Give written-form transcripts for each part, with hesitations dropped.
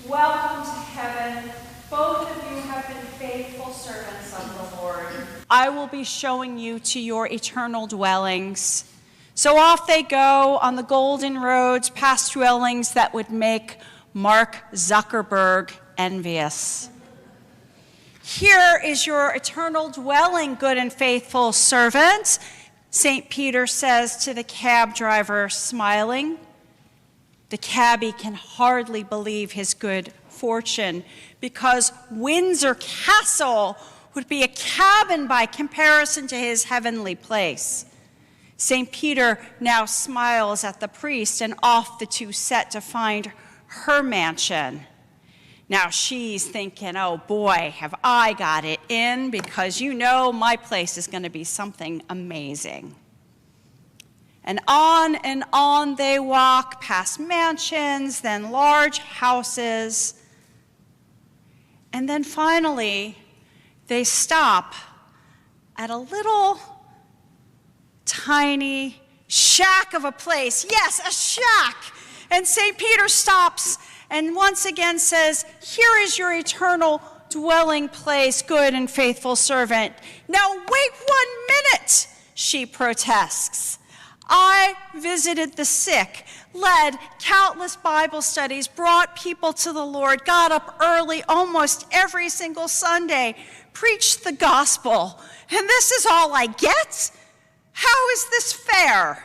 Welcome to heaven. Both of you have been faithful servants of the Lord. I will be showing you to your eternal dwellings. So off they go on the golden roads past dwellings that would make Mark Zuckerberg envious. Here is your eternal dwelling, good and faithful servant, St. Peter says to the cab driver, smiling. The cabbie can hardly believe his good fortune because Windsor Castle would be a cabin by comparison to his heavenly place. St. Peter now smiles at the priest, and off the two set to find her mansion. Now she's thinking, oh boy, have I got it in, because you know my place is going to be something amazing. And on they walk, past mansions, then large houses, and then finally they stop at a little tiny shack of a place. Yes, a shack. And St. Peter stops and once again says, here is your eternal dwelling place, good and faithful servant. Now wait 1 minute, she protests. I visited the sick, led countless Bible studies, brought people to the Lord, got up early almost every single Sunday, preached the gospel, and this is all I get? How is this fair?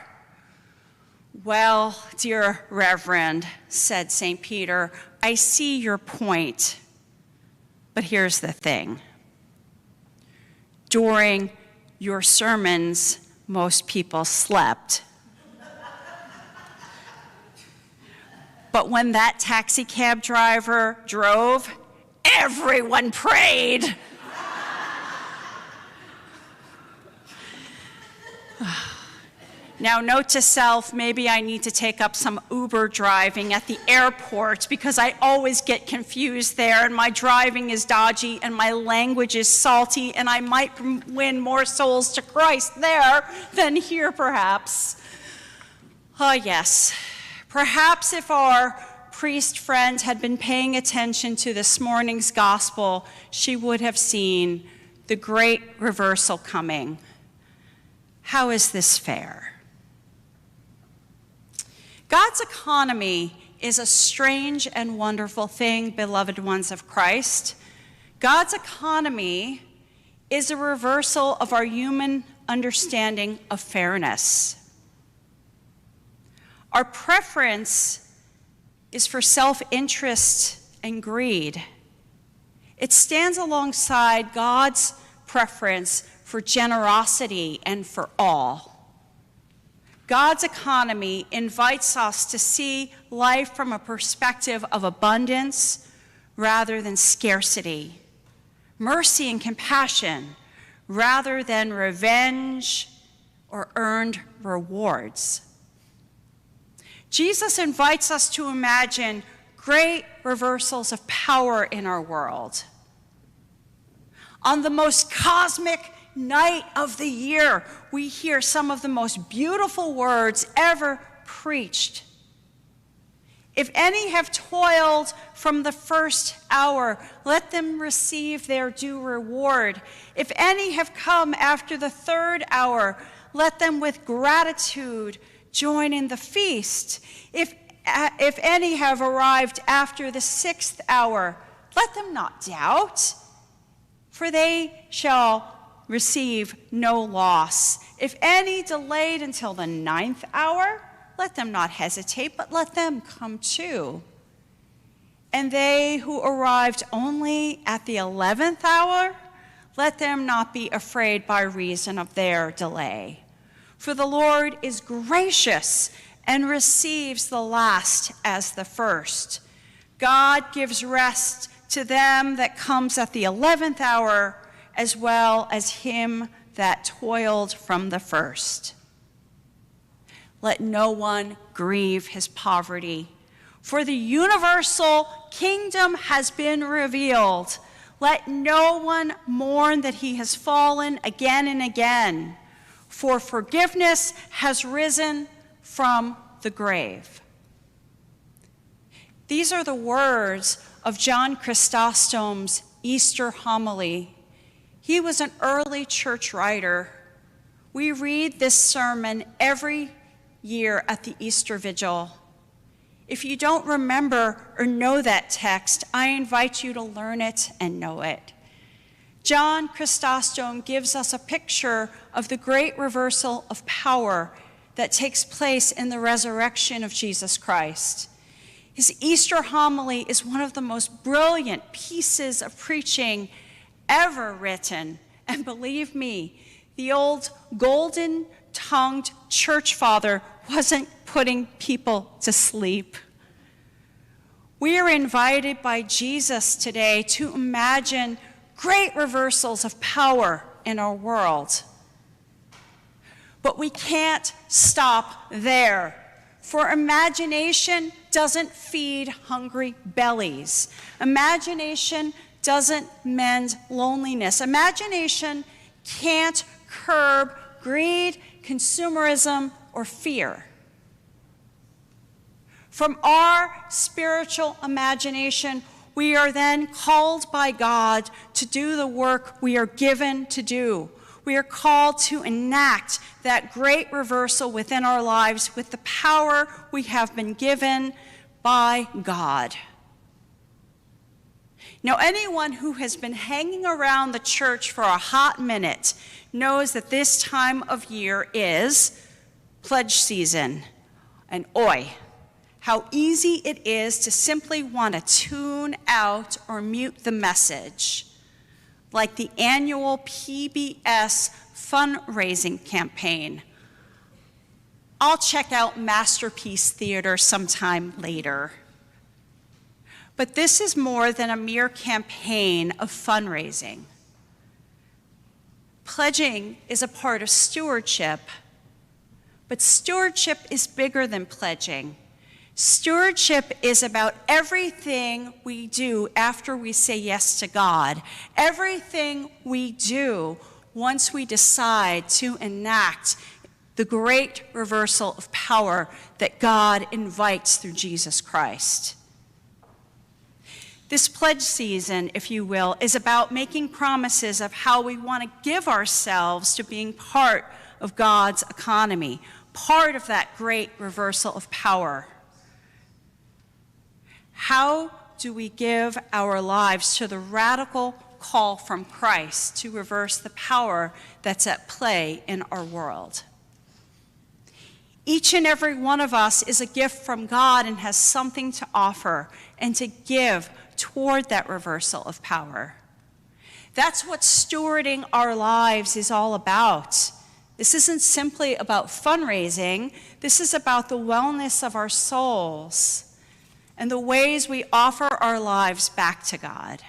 Well, dear Reverend, said St. Peter, I see your point, but here's the thing. During your sermons, most people slept. But when that taxi cab driver drove, everyone prayed. Now, note to self, maybe I need to take up some Uber driving at the airport because I always get confused there and my driving is dodgy and my language is salty and I might win more souls to Christ there than here, perhaps. Oh, yes. Perhaps if our priest friend had been paying attention to this morning's gospel, she would have seen the great reversal coming. How is this fair? God's economy is a strange and wonderful thing, beloved ones of Christ. God's economy is a reversal of our human understanding of fairness. Our preference is for self-interest and greed. It stands alongside God's preference for generosity and for all. God's economy invites us to see life from a perspective of abundance rather than scarcity, mercy and compassion rather than revenge or earned rewards. Jesus invites us to imagine great reversals of power in our world. On the most cosmic night of the year, we hear some of the most beautiful words ever preached. If any have toiled from the first hour, let them receive their due reward. If any have come after the third hour, let them with gratitude join in the feast. If any have arrived after the 6th hour, let them not doubt, for they shall receive no loss. If any delayed until the 9th hour, let them not hesitate, but let them come too. And they who arrived only at the 11th hour, let them not be afraid by reason of their delay. For the Lord is gracious and receives the last as the first. God gives rest to them that comes at the 11th hour, as well as him that toiled from the first. Let no one grieve his poverty, for the universal kingdom has been revealed. Let no one mourn that he has fallen again and again, for forgiveness has risen from the grave. These are the words of John Chrysostom's Easter homily. He was an early church writer. We read this sermon every year at the Easter Vigil. If you don't remember or know that text, I invite you to learn it and know it. John Chrysostom gives us a picture of the great reversal of power that takes place in the resurrection of Jesus Christ. His Easter homily is one of the most brilliant pieces of preaching ever written. And believe me, the old golden-tongued church father wasn't putting people to sleep. We are invited by Jesus today to imagine great reversals of power in our world. But we can't stop there, for imagination doesn't feed hungry bellies. Imagination doesn't mend loneliness. Imagination can't curb greed, consumerism, or fear. From our spiritual imagination, we are then called by God to do the work we are given to do. We are called to enact that great reversal within our lives with the power we have been given by God. Now, anyone who has been hanging around the church for a hot minute knows that this time of year is pledge season. And oi, how easy it is to simply want to tune out or mute the message, like the annual PBS fundraising campaign. I'll check out Masterpiece Theater sometime later. But this is more than a mere campaign of fundraising. Pledging is a part of stewardship, but stewardship is bigger than pledging. Stewardship is about everything we do after we say yes to God, everything we do once we decide to enact the great reversal of power that God invites through Jesus Christ. This pledge season, if you will, is about making promises of how we want to give ourselves to being part of God's economy, part of that great reversal of power. How do we give our lives to the radical call from Christ to reverse the power that's at play in our world? Each and every one of us is a gift from God and has something to offer and to give toward that reversal of power. That's what stewarding our lives is all about. This isn't simply about fundraising. This is about the wellness of our souls and the ways we offer our lives back to God.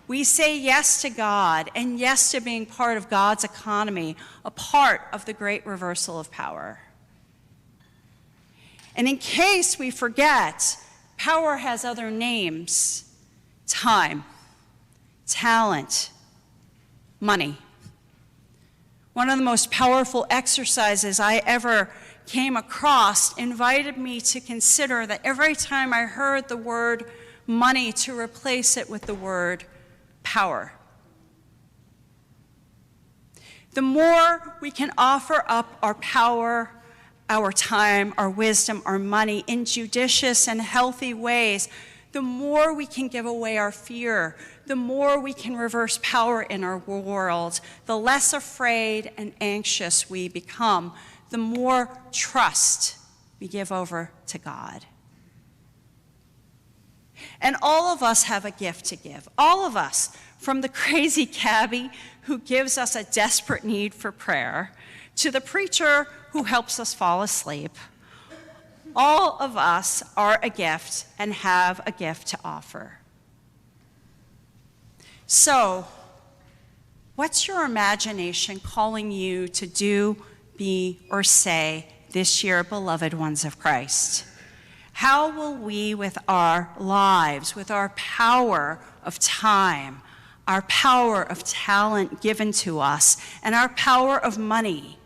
We say yes to God and yes to being part of God's economy, a part of the great reversal of power. And in case we forget, power has other names: time, talent, money. One of the most powerful exercises I ever came across invited me to consider that every time I heard the word money, to replace it with the word power. The more we can offer up our power, our time, our wisdom, our money in judicious and healthy ways, the more we can give away our fear, the more we can reverse power in our world, the less afraid and anxious we become, the more trust we give over to God. And all of us have a gift to give. All of us, from the crazy cabbie who gives us a desperate need for prayer, to the preacher who helps us fall asleep. All of us are a gift and have a gift to offer. So, what's your imagination calling you to do, be, or say this year, beloved ones of Christ? How will we, with our lives, with our power of time, our power of talent given to us, and our power of money,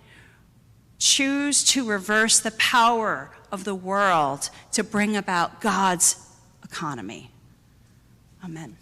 choose to reverse the power of the world to bring about God's economy? Amen.